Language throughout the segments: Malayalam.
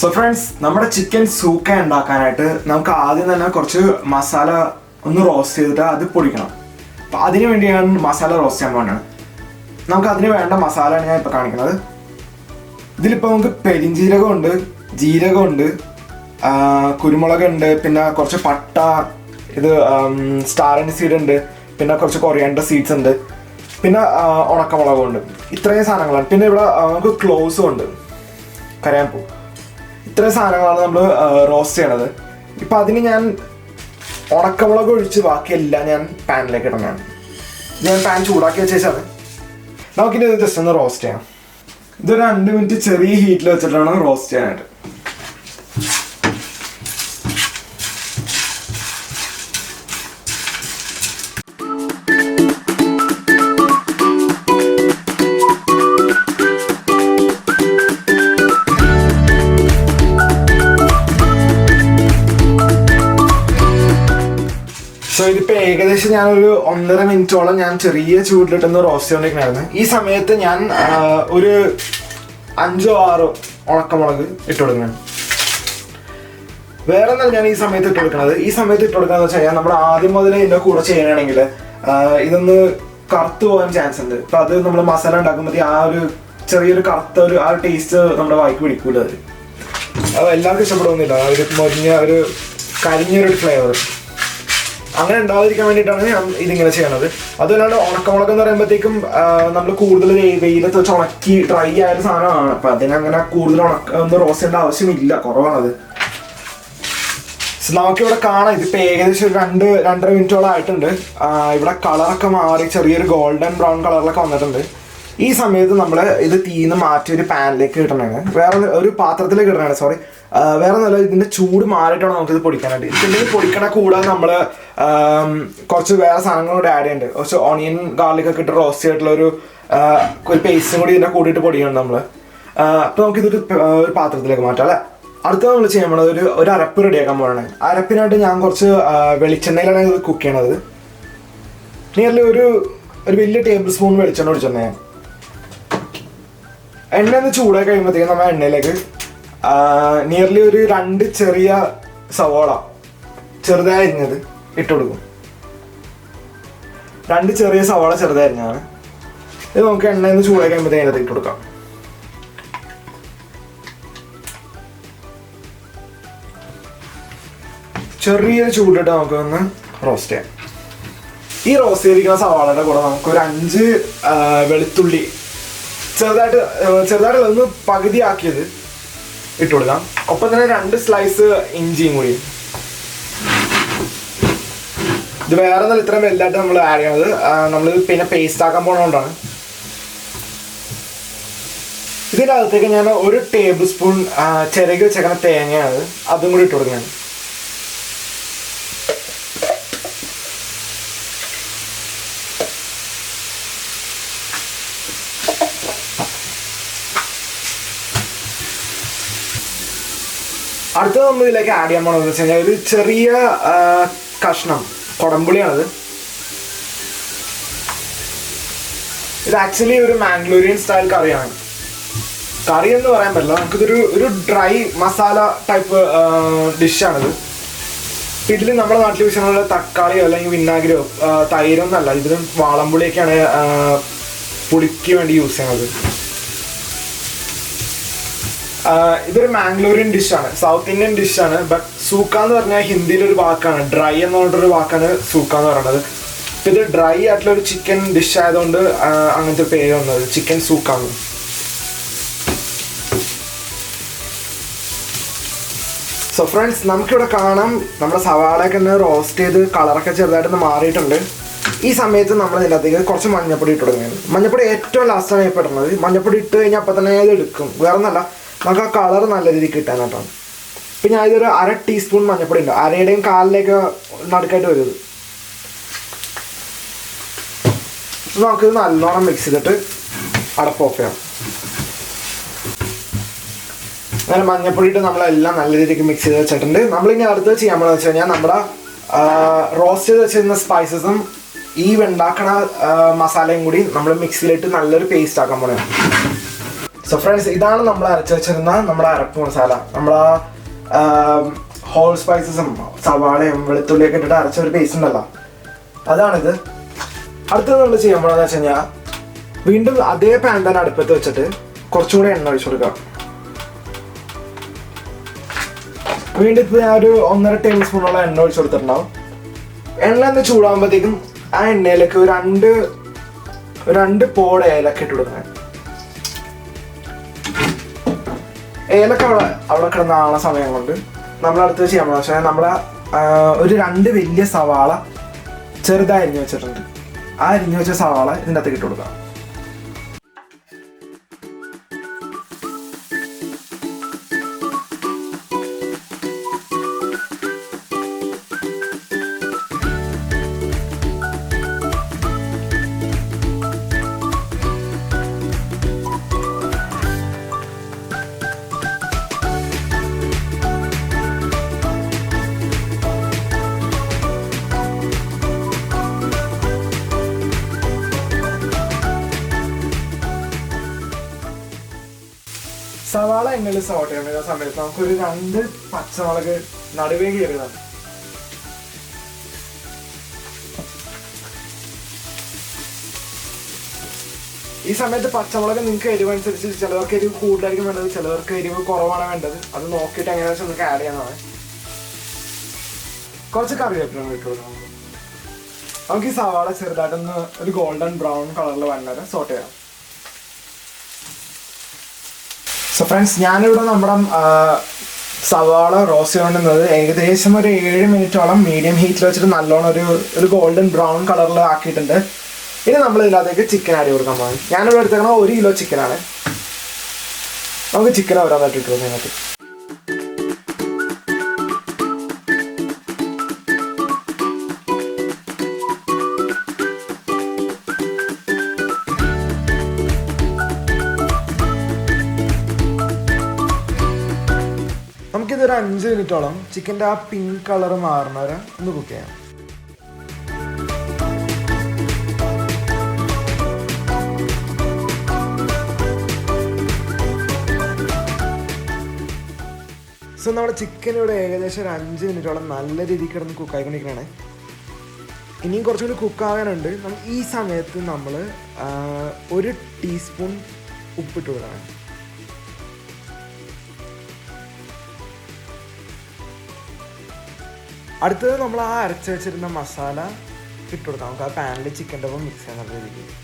So friends, നമ്മുടെ ചിക്കൻ സൂക്ക ഉണ്ടാക്കാനായിട്ട് നമുക്ക് ആദ്യം തന്നെ കുറച്ച് മസാല ഒന്ന് റോസ്റ്റ് ചെയ്തിട്ട് അത് പൊടിക്കണം. അപ്പോൾ അതിനു വേണ്ടി ഞാൻ മസാല റോസ്റ്റ് ചെയ്യാൻ പോകുന്നതാണ്. നമുക്ക് അതിന് വേണ്ട മസാലയാണ് ഞാൻ ഇപ്പോൾ കാണിക്കുന്നത്. ഇതിലിപ്പോൾ നമുക്ക് പെരിഞ്ജീരകമുണ്ട്, ജീരകമുണ്ട്, കുരുമുളകുണ്ട്, പിന്നെ കുറച്ച് പട്ട, ഇത് സ്റ്റാർ സീഡ് ഉണ്ട്, പിന്നെ കുറച്ച് കൊറിയാണ്ടർ സീഡ്സ് ഉണ്ട്, പിന്നെ ഉണക്കമുളകുണ്ട്. ഇത്രയും സാധനങ്ങളാണ്. പിന്നെ ഇവിടെ നമുക്ക് ക്ലോവ്സും ഉണ്ട്, കറിവേപ്പൂ. ഇത്രയും സാധനങ്ങളാണ് നമ്മൾ റോസ്റ്റ് ചെയ്യണത്. ഇപ്പം അതിന് ഞാൻ ഉണക്കമുളക് ഒഴിച്ച് ബാക്കിയെല്ലാം ഞാൻ പാനിലേക്ക് ഇടുന്നതാണ്. ഞാൻ പാൻ ചൂടാക്കി വെച്ചാണ്. നമുക്കിനി ഇത് ജസ്റ്റ് ഒന്ന് റോസ്റ്റ് ചെയ്യാം. ഇതൊരു 2 മിനിറ്റ് ചെറിയ ഹീറ്റിൽ വെച്ചിട്ടാണ് റോസ്റ്റ് ചെയ്യാനായിട്ട്. സോ ഇതിപ്പോൾ ഏകദേശം ഞാനൊരു 1.5 മിനിറ്റോളം ഞാൻ ചെറിയ ചൂടിലിട്ടൊന്ന് റോസ്റ്റ് ചെയ്തുകൊണ്ടിരിക്കണായിരുന്നു. ഈ സമയത്ത് ഞാൻ ഒരു 5-6 ഉണക്കമുളക് ഇട്ട് കൊടുക്കണം. വേറെ ഒന്നല്ല ഞാൻ ഈ സമയത്ത് ഇട്ട് കൊടുക്കണത്. ഈ സമയത്ത് ഇട്ട് കൊടുക്കാന്ന് വെച്ച് കഴിഞ്ഞാൽ നമ്മൾ ആദ്യം മുതൽ ഇതിൻ്റെ കൂടെ ചെയ്യണമെങ്കിൽ ഇതൊന്ന് കറുത്ത് പോകാൻ ചാൻസ് ഉണ്ട്. അപ്പം അത് നമ്മൾ മസാല ഉണ്ടാക്കുമ്പോൾ ആ ഒരു ചെറിയൊരു കറുത്ത ആ ഒരു ടേസ്റ്റ് നമ്മുടെ വായിക്ക് പിടിക്കൂല. അത് എല്ലാവർക്കും ഇഷ്ടപ്പെടുന്നില്ല. ഒരു മൊരിഞ്ഞ ഒരു കരിഞ്ഞൊരു ഫ്ലേവർ അങ്ങനെ ഉണ്ടാവാതിരിക്കാൻ വേണ്ടിയിട്ടാണ് ഞാൻ ഇതിങ്ങനെ ചെയ്യണത്. അതുകൊണ്ടാണ് ഉണക്കമുളക് എന്ന് പറയുമ്പോഴത്തേക്കും നമ്മൾ കൂടുതൽ വെയിലത്ത് വെച്ച് ഉണക്കി ഡ്രൈ ആയൊരു സാധനമാണ്. അപ്പം അതിനങ്ങനെ കൂടുതൽ ഒന്ന് റോസ്റ്റ് ചെയ്യേണ്ട ആവശ്യമില്ല, കുറവാണത്. നമുക്കിവിടെ കാണാം. ഇതിപ്പോൾ ഏകദേശം ഒരു 2-2.5 മിനിറ്റോളം ആയിട്ടുണ്ട്. ഇവിടെ കളറൊക്കെ മാറി ചെറിയൊരു ഗോൾഡൻ ബ്രൗൺ കളറിലൊക്കെ വന്നിട്ടുണ്ട്. ഈ സമയത്ത് നമ്മൾ ഇത് തീന്ന് മാറ്റി ഒരു പാനിലേക്ക് ഇടണേ, വേറെ ഒരു പാത്രത്തിലേക്ക് ഇടണേ, സോറി, വേറെ നല്ല ഇതിൻ്റെ ചൂട് മാറിയിട്ടാണ് നമുക്കിത് പൊടിക്കാനായിട്ട്. ഇതിൻ്റെ പൊടിക്കണ കൂടാതെ നമ്മൾ കുറച്ച് വേറെ സാധനങ്ങളോട് ആഡ് ചെയ്യുന്നുണ്ട്. കുറച്ച് ഓണിയൻ ഗാർലിക്കൊക്കെ ഇട്ട് റോസ്റ്റ് ചെയ്തിട്ടുള്ള ഒരു പേസ്റ്റും കൂടി ഇതിൻ്റെ കൂടിയിട്ട് പൊടിക്കണം നമ്മൾ. അപ്പോൾ നമുക്കിതൊരു പാത്രത്തിലേക്ക് മാറ്റാം അല്ലേ. അടുത്ത നമ്മൾ ചെയ്യാൻ പോണത് ഒരു അരപ്പ് റെഡിയാക്കാൻ പോകണം. അരപ്പിനായിട്ട് ഞാൻ കുറച്ച് വെളിച്ചെണ്ണയിലാണ് ഇത് കുക്ക് ചെയ്യണത്. നിയർലി ഒരു വലിയ ടേബിൾ സ്പൂൺ വെളിച്ചെണ്ണ ഒഴിച്ചെണ്ണ ഞാൻ. എണ്ണ ഒന്ന് ചൂടായി കഴിയുമ്പോഴത്തേക്കും നമ്മൾ എണ്ണയിലേക്ക് നിയർലി ഒരു 2 ചെറിയ സവോള ചെറുതായി അരിഞ്ഞത് ഇട്ട് കൊടുക്കും. 2 ചെറിയ സവോള ചെറുതായി അരിഞ്ഞാണ്. ഇത് നമുക്ക് എണ്ണ ഒന്ന് ചൂടായി കഴിയുമ്പോഴത്തേക്കും അതിനകത്ത് ഇട്ട് കൊടുക്കാം. ചെറിയൊരു ചൂടിട്ട് നമുക്കൊന്ന് റോസ്റ്റ് ചെയ്യാം. ഈ റോസ്റ്റ് ചെയ്തിരിക്കുന്ന സവാളയുടെ കൂടെ നമുക്കൊരു 5 വെളുത്തുള്ളി ചെറുതായിട്ട് ഒന്ന് പകുതിയാക്കിയത് ഇട്ട് കൊടുക്കാം. ഒപ്പം തന്നെ 2 സ്ലൈസ് ഇഞ്ചിയും കൂടി. ഇത് വേറെ നല്ല ഇത്രയും വലുതായിട്ട് നമ്മൾ ആഡ് ചെയ്യണത് നമ്മൾ പിന്നെ പേസ്റ്റ് ആക്കാൻ പോണോണ്ടാണ്. ഇതിൻ്റെ അകത്തേക്ക് ഞാൻ 1 ടേബിൾ സ്പൂൺ ചിരകി വെച്ചേക്കുന്ന തേങ്ങയാണ്, അതും കൂടി ഇട്ട് കൊടുക്കണം. അടുത്തത് നമ്മൾ ഇതിലേക്ക് ആഡ് ചെയ്യാൻ പോകണമെന്ന് വെച്ച് കഴിഞ്ഞാൽ ഒരു ചെറിയ കഷ്ണം കുടംപുളിയാണത്. ഇത് ആക്ച്വലി ഒരു മാംഗ്ലൂരിയൻ സ്റ്റൈൽ കറിയാണ്. കറി എന്ന് പറയാൻ പറ്റില്ല, നമുക്കിതൊരു ഡ്രൈ മസാല ടൈപ്പ് ഡിഷാണിത്. ഇതിൽ നമ്മുടെ നാട്ടിൽ വിഷയമുള്ള തക്കാളിയോ അല്ലെങ്കിൽ വിനാഗിരിയോ തൈരൊന്നല്ല, ഇതിലും വാളംപുളിയൊക്കെയാണ് പുളിക്ക് വേണ്ടി യൂസ് ചെയ്യുന്നത്. ഇതൊരു മാംഗ്ലൂരിയൻ ഡിഷാണ്, സൗത്ത് ഇന്ത്യൻ ഡിഷാണ്. ബട്ട് സൂക്ക എന്ന് പറഞ്ഞാൽ ഹിന്ദിയിലൊരു വാക്കാണ്, ഡ്രൈ എന്ന് പറഞ്ഞിട്ടൊരു വാക്കാണ് സൂക്ക എന്ന് പറയുന്നത്. ഇത് ഡ്രൈ ആയിട്ടുള്ള ഒരു ചിക്കൻ ഡിഷ് ആയതുകൊണ്ട് അങ്ങനത്തെ പേര് വന്നത് ചിക്കൻ സൂക്കാന്ന്. സോ ഫ്രണ്ട്സ്, നമുക്കിവിടെ കാണാം നമ്മുടെ സവാളയൊക്കെ ഒന്ന് റോസ്റ്റ് ചെയ്ത് കളറൊക്കെ ചെറുതായിട്ടൊന്ന് മാറിയിട്ടുണ്ട്. ഈ സമയത്ത് നമ്മൾ ഇതിനകത്തേക്ക് കുറച്ച് മഞ്ഞപ്പൊടി ഇട്ട് കൊടുക്കുന്നത്. മഞ്ഞപ്പൊടി ഏറ്റവും ലാസ്റ്റാണ് ഇപ്പോൾ ഇടുന്നത്. മഞ്ഞപ്പൊടി ഇട്ട് കഴിഞ്ഞാൽ അപ്പം തന്നെ ഇത് എടുക്കും, വേറെ ഒന്നല്ല, നമുക്ക് ആ കളർ നല്ല രീതിക്ക് കിട്ടാനായിട്ടാണ്. ഇപ്പം ഞാൻ ഇതൊരു 1/2 ടീസ്പൂൺ മഞ്ഞപ്പൊടി ഉണ്ട്, 1/2 കാലിലേക്ക് നടുക്കായിട്ട് വരുന്നത്. നമുക്കിത് നല്ലോണം മിക്സ് ചെയ്തിട്ട് അടപ്പ് ഓഫ് ചെയ്യാം. അങ്ങനെ മഞ്ഞപ്പൊടി ഇട്ട് നമ്മളെല്ലാം നല്ല രീതിക്ക് മിക്സ് ചെയ്ത് വെച്ചിട്ടുണ്ട്. നമ്മളിനി അടുത്ത് ചെയ്യാൻ പോകുന്നത് വെച്ച് കഴിഞ്ഞാൽ നമ്മുടെ റോസ്റ്റ് ചെയ്ത് വെച്ചിരുന്ന സ്പൈസസും ഈ ഉണ്ടാക്കണ മസാലയും കൂടി നമ്മൾ മിക്സിയിലിട്ട് നല്ലൊരു പേസ്റ്റ് ആക്കാൻ പോകണം. സോ ഫ്രണ്ട്സ്, ഇതാണ് നമ്മൾ അരച്ച് വെച്ചിരുന്ന നമ്മുടെ അരപ്പ് മസാല. നമ്മൾ ഹോൾ സ്പൈസസും സവാളയും വെളുത്തുള്ളിയൊക്കെ ഇട്ടിട്ട് അരച്ച ഒരു പേസ്റ്റ് ഉണ്ടല്ലോ, അതാണിത്. അടുത്തത് നമ്മൾ ചെയ്യാൻ പോകണമെന്ന് വെച്ച് കഴിഞ്ഞാൽ വീണ്ടും അതേ പാൻ തന്നെ അടുപ്പത്ത് വെച്ചിട്ട് കുറച്ചുകൂടെ എണ്ണ ഒഴിച്ചു കൊടുക്കുക. വീണ്ടും ഇപ്പോൾ ഞാൻ ഒരു 1.5 ടേബിൾ സ്പൂണോളം എണ്ണ ഒഴിച്ചു കൊടുത്തിട്ടുണ്ടാവും. എണ്ണ ഒന്ന് ചൂടാകുമ്പോഴത്തേക്കും ആ എണ്ണയിലേക്ക് രണ്ട് പോട് ഏലക്ക ഇട്ട് കൊടുക്കണം. ഏലക്ക അവിടെ കിടന്ന ആളെ സമയം കൊണ്ട് നമ്മളടുത്ത് ചെയ്യാൻ പോകുന്നത് വെച്ചാൽ നമ്മൾ ഒരു 2 വലിയ സവാള ചെറുതായി അരിഞ്ഞു വെച്ചിട്ടുണ്ട്. ആ അരിഞ്ഞു വെച്ച സവാള ഇതിൻ്റെ അകത്തേക്ക് ഇട്ട് കൊടുക്കാം. സവാള എണ്ണയിൽ സോട്ട് ചെയ്യുന്ന സമയത്ത് നമുക്കൊരു 2 പച്ചമുളക് നടുവേ കയറിയതാണ്. ഈ സമയത്ത് പച്ചമുളക് നിങ്ങൾക്ക് എരിവനുസരിച്ച് ചിലവർക്ക് എരിവ് കൂടുതലായിരിക്കും വേണ്ടത്, ചിലവർക്ക് എരിവ് കുറവാണ് വേണ്ടത്. അത് നോക്കിയിട്ട് എങ്ങനെയാണെന്ന് വെച്ചാൽ നിങ്ങൾക്ക് ആഡ് ചെയ്യാവുന്നതാണ്. കുറച്ച് കറിവേപ്പില ഇട്ട് കൊടുക്കാം. നമുക്ക് ഈ സവാള ചെറുതായിട്ടൊന്ന് ഒരു ഗോൾഡൻ ബ്രൗൺ കളറിൽ വന്നത് സോട്ട് ചെയ്യാം. സോ ഫ്രണ്ട്സ്, ഞാനിവിടെ നമ്മുടെ സവാള റോസ്റ്റ് ചെയ്തുകൊണ്ടിരുന്നത് ഏകദേശം ഒരു 7 മിനിറ്റോളം മീഡിയം ഹീറ്റിൽ വെച്ചിട്ട് നല്ലോണം ഒരു ഗോൾഡൻ ബ്രൗൺ കളറിൽ ആക്കിയിട്ടുണ്ട്. ഇനി നമ്മൾ ഇതിനകത്തേക്ക് ചിക്കൻ ആഡ് ചെയ്ത് കൊടുക്കാൻ പോകും. ഞാനിവിടെ എടുത്തേക്കുന്നത് 1 കിലോ ചിക്കനാണ്. നമുക്ക് ചിക്കൻ ഓരോന്നായിട്ട് ഇട്ട് കൊടുക്കാം അതിനകത്ത്. നമുക്കിതൊരു 5 മിനിറ്റോളം ചിക്കൻ്റെ ആ പിങ്ക് കളർ മാറുന്ന വരെ ഒന്ന് കുക്ക് ചെയ്യാം. സോ നമ്മുടെ ചിക്കൻ ഇവിടെ ഏകദേശം ഒരു 5 മിനിറ്റോളം നല്ല രീതിയിൽ കിടന്ന് കുക്കായിക്കൊണ്ടിരിക്കുകയാണ്. ഇനിയും കുറച്ചുകൂടി കുക്കാകാനുണ്ട്. ഈ സമയത്ത് നമ്മൾ 1 ടീസ്പൂൺ ഉപ്പിട്ട് കൊടുക്കണം. അടുത്തത് നമ്മൾ ആ അരച്ച് വെച്ചിരുന്ന മസാല ഇട്ട് കൊടുക്കാം. നമുക്ക് ആ പാനിൽ ചിക്കൻ്റെ ഒപ്പം മിക്സ് ചെയ്യാൻ നല്ല രീതിയിൽ.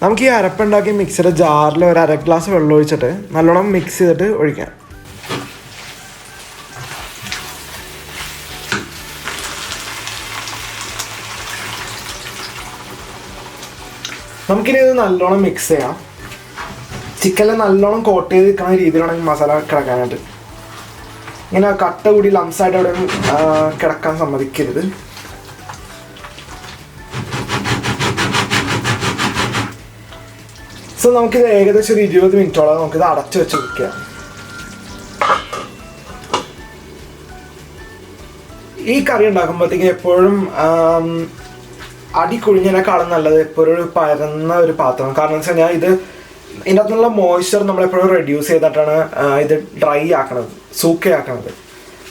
നമുക്ക് ഈ അരപ്പുണ്ടാക്കി മിക്സിയുടെ ജാറിൽ ഒരു 1/2 ഗ്ലാസ് വെള്ളം ഒഴിച്ചിട്ട് നല്ലോണം മിക്സ് ചെയ്തിട്ട് ഒഴിക്കാം. നമുക്കിനി ഇത് നല്ലോണം മിക്സ് ചെയ്യാം. ചിക്കനിൽ നല്ലോണം കോട്ട് ചെയ്ത് നിൽക്കുന്ന രീതിയിലാണ് മസാല കിടക്കാനായിട്ട്. ഇങ്ങനെ കട്ട കൂടി ലംസായിട്ട് അവിടെ കിടക്കാൻ സമ്മതിക്കരുത്. സോ നമുക്കിത് ഏകദേശം ഒരു 20 മിനിറ്റോളം നമുക്കിത് അടച്ചു വെച്ച് വെക്കാം. ഈ കറി ഉണ്ടാക്കുമ്പോഴത്തേക്കും എപ്പോഴും അടി കുഴിഞ്ഞതിനേക്കാളും നല്ലത് എപ്പോഴും ഒരു പരന്ന ഒരു പാത്രം. കാരണം എന്ന് വെച്ച് കഴിഞ്ഞാൽ ഇതിൻ്റെ അകത്തുള്ള മോയ്സ്ചർ നമ്മളെപ്പോഴും റെഡ്യൂസ് ചെയ്തിട്ടാണ് ഇത് ഡ്രൈ ആക്കണത്, സൂക്കയാക്കണത്.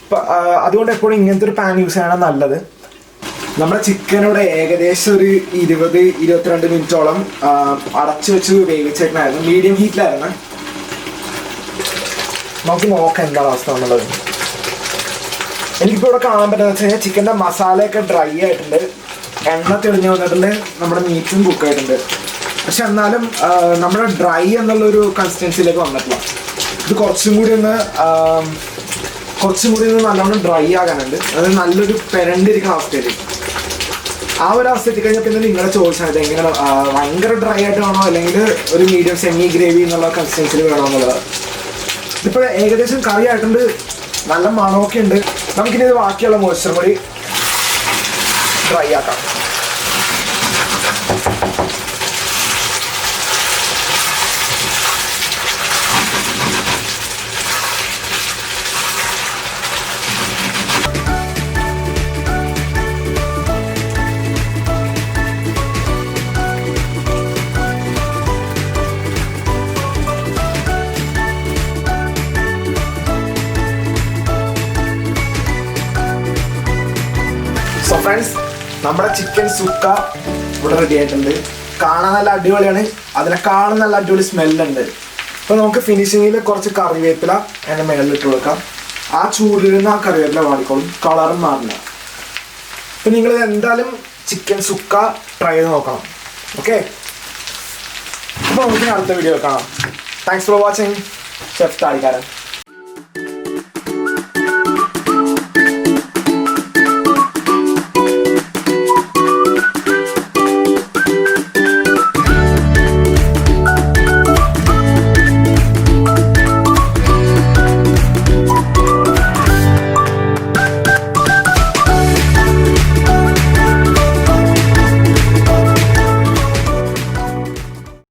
അപ്പം അതുകൊണ്ട് എപ്പോഴും ഇങ്ങനത്തെ ഒരു പാൻ യൂസ് ചെയ്യണം നല്ലത്. നമ്മുടെ ചിക്കനോടെ ഏകദേശം ഒരു 20-22 മിനിറ്റോളം അടച്ചു വെച്ച് വേവിച്ചേക്കണായിരുന്നു. മീഡിയം ഹീറ്റിലായിരുന്നു. നമുക്ക് നോക്കാം എന്താണ് അവസ്ഥ എന്നുള്ളത്. എനിക്കിപ്പോൾ ഇവിടെ കാണാൻ പറ്റുന്നത് വെച്ച് കഴിഞ്ഞാൽ ചിക്കൻ്റെ മസാലയൊക്കെ ഡ്രൈ ആയിട്ടുണ്ട്, എണ്ണ തെളിഞ്ഞു വന്നിട്ടുണ്ട്, നമ്മുടെ മീറ്റും കുക്കായിട്ടുണ്ട്. പക്ഷെ എന്നാലും നമ്മുടെ ഡ്രൈ എന്നുള്ളൊരു കൺസിസ്റ്റൻസിയിലേക്ക് വന്നിട്ടില്ല. ഇത് കുറച്ചും കൂടി ഒന്ന് നല്ലോണം ഡ്രൈ ആകാനുണ്ട്. അത് നല്ലൊരു പെരണ്ടിരിക്കുന്ന അവസ്ഥയിൽ. ആ ഒരു അവസ്ഥ എത്തിക്കഴിഞ്ഞാൽ പിന്നെ നിങ്ങളുടെ ചോയ്സാണ്. ഇത് എങ്ങനെ ഭയങ്കര ഡ്രൈ ആയിട്ട് വേണോ അല്ലെങ്കിൽ ഒരു മീഡിയം സെമി ഗ്രേവി എന്നുള്ള കൺസിസ്റ്റൻസിൽ വേണോ എന്നുള്ളത്. ഇപ്പോൾ ഏകദേശം കറി ആയിട്ടുണ്ട്, നല്ല മണമൊക്കെ ഉണ്ട്. നമുക്കിനി ഇത് ബാക്കിയുള്ള മോയ്സ്ചർ കൂടി ഡ്രൈ ആക്കാം. സോ ഫ്രണ്ട്സ്, നമ്മുടെ ചിക്കൻ സുക്ക ഇവിടെ റെഡി ആയിട്ടുണ്ട്. കാണാൻ നല്ല അടിപൊളിയാണ്, അതിനെക്കാളും നല്ല അടിപൊളി സ്മെല്ലുണ്ട്. അപ്പോൾ നമുക്ക് ഫിനിഷിങ്ങിൽ കുറച്ച് കറിവേപ്പില അതിൻ്റെ മേളിലിട്ട് കൊടുക്കാം. ആ ചൂടിലിരുന്ന് ആ കറിവേപ്പില വാടിക്കോളും, കളറും മാറില്ല. അപ്പം നിങ്ങൾ എന്തായാലും ചിക്കൻ സുക്ക ട്രൈ ചെയ്ത് നോക്കണം. ഓക്കെ, അപ്പോൾ നമുക്ക് അടുത്ത വീഡിയോ കാണാം. Thanks for watching. ഷെഫ് താടിക്കാരൻ.